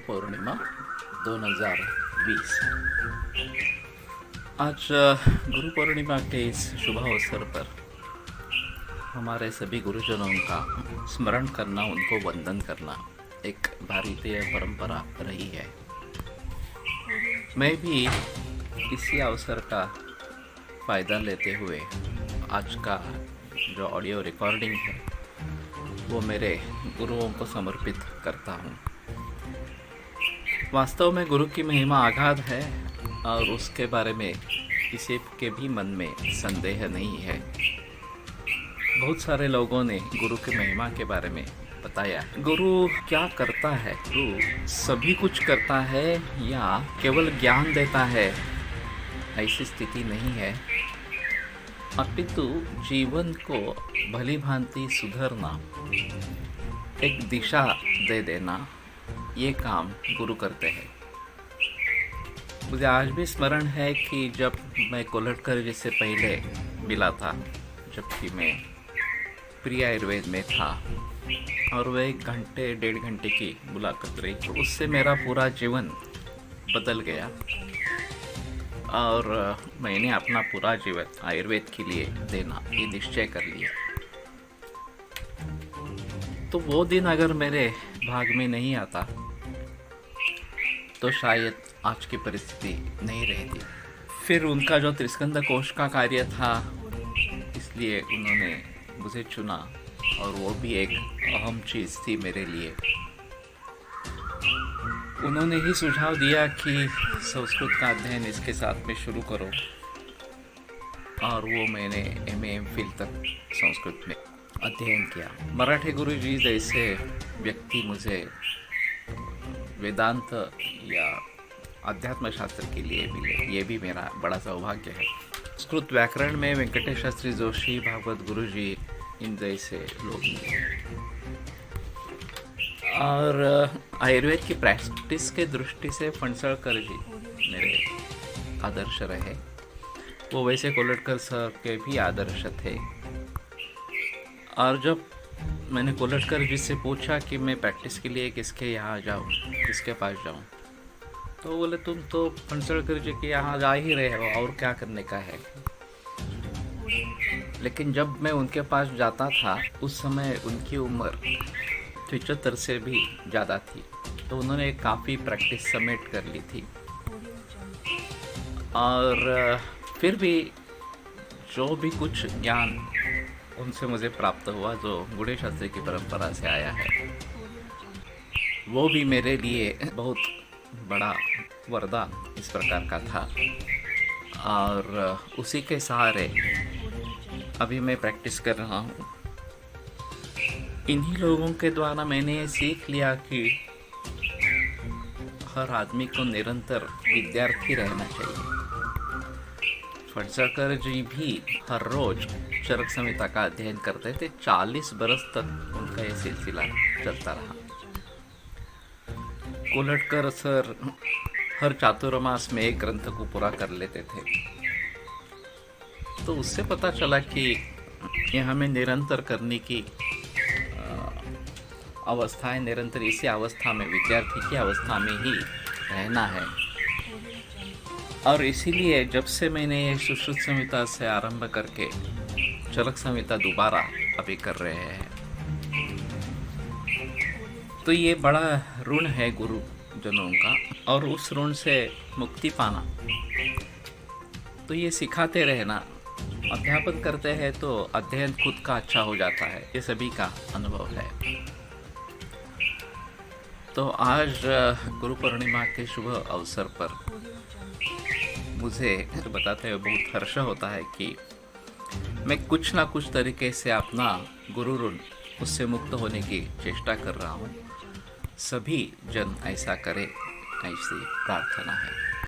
पौर्णिमा 2020। आज गुरु पौर्णिमा के इस शुभ अवसर पर हमारे सभी गुरुजनों का स्मरण करना, उनको वंदन करना एक भारतीय परंपरा रही है। मैं भी इसी अवसर का फ़ायदा लेते हुए आज का जो ऑडियो रिकॉर्डिंग है वो मेरे गुरुओं को समर्पित करता हूँ। वास्तव में गुरु की महिमा अगाध है और उसके बारे में किसी के भी मन में संदेह नहीं है। बहुत सारे लोगों ने गुरु की महिमा के बारे में बताया। गुरु क्या करता है? गुरु सभी कुछ करता है या केवल ज्ञान देता है, ऐसी स्थिति नहीं है, अपितु जीवन को भली भांति सुधरना, एक दिशा दे देना, ये काम गुरु करते हैं। मुझे आज भी स्मरण है कि जब मैं कोलटकर जी से पहले मिला था, जबकि मैं प्री आयुर्वेद में था और वह 1-1.5 घंटे की मुलाकात रही, तो उससे मेरा पूरा जीवन बदल गया और मैंने अपना पूरा जीवन आयुर्वेद के लिए देना ये निश्चय कर लिया। तो वो दिन अगर मेरे भाग में नहीं आता तो शायद आज की परिस्थिति नहीं रहती। फिर उनका जो त्रिस्कंद कोश का कार्य था, इसलिए उन्होंने मुझे चुना और वो भी एक अहम चीज़ थी मेरे लिए। उन्होंने ही सुझाव दिया कि संस्कृत का अध्ययन इसके साथ में शुरू करो, और वो मैंने MA MPhil तक संस्कृत में अध्ययन किया। मराठी गुरु जी जैसे व्यक्ति मुझे वेदांत या अध्यात्म शास्त्र के लिए मिले, ये भी मेरा बड़ा सौभाग्य है। संस्कृत व्याकरण में वेंकटेश शास्त्री जोशी, भागवत गुरु जी, इन जैसे लोग मिले। और आयुर्वेद की प्रैक्टिस के दृष्टि से फणसळकर जी मेरे आदर्श रहे। वो वैसे कोलटकर सर के भी आदर्श थे। और जब मैंने कोलटकर जी से पूछा कि मैं प्रैक्टिस के लिए किसके यहाँ जाऊँ, किसके पास जाऊँ, तो बोले तुम तो फणसळकर जी के यहाँ जा ही रहे हो, और क्या करने का है। लेकिन जब मैं उनके पास जाता था उस समय उनकी उम्र 75 से भी ज़्यादा थी, तो उन्होंने काफ़ी प्रैक्टिस समेट कर ली थी। और फिर भी जो भी कुछ ज्ञान उनसे मुझे प्राप्त हुआ, जो गुड़े शास्त्री की परंपरा से आया है, वो भी मेरे लिए बहुत बड़ा वरदान इस प्रकार का था। और उसी के सहारे अभी मैं प्रैक्टिस कर रहा हूँ। इन्हीं लोगों के द्वारा मैंने ये सीख लिया कि हर आदमी को निरंतर विद्यार्थी रहना चाहिए। फणसळकर जी भी हर रोज चरक संहिता का अध्ययन करते थे। 40 बरस तक उनका ये सिलसिला चलता रहा। कोलटकर सर हर चातुर्मास में एक ग्रंथ को पूरा कर लेते थे। तो उससे पता चला कि ये हमें निरंतर करने की अवस्था है, निरंतर इसी अवस्था में, विद्यार्थी की अवस्था में ही रहना है। और इसीलिए जब से मैंने ये सुश्रुत संहिता से आरंभ करके चरक संहिता दोबारा अभी कर रहे हैं, तो ये बड़ा ऋण है गुरुजनों का, और उस ऋण से मुक्ति पाना, तो ये सिखाते रहना। अध्यापन करते हैं तो अध्ययन खुद का अच्छा हो जाता है, ये सभी का अनुभव है। तो आज गुरु पूर्णिमा के शुभ अवसर पर मुझे बताते हुए बहुत हर्ष होता है कि मैं कुछ ना कुछ तरीके से अपना गुरु ऋण, उससे मुक्त होने की चेष्टा कर रहा हूँ। सभी जन ऐसा करें, ऐसी प्रार्थना है।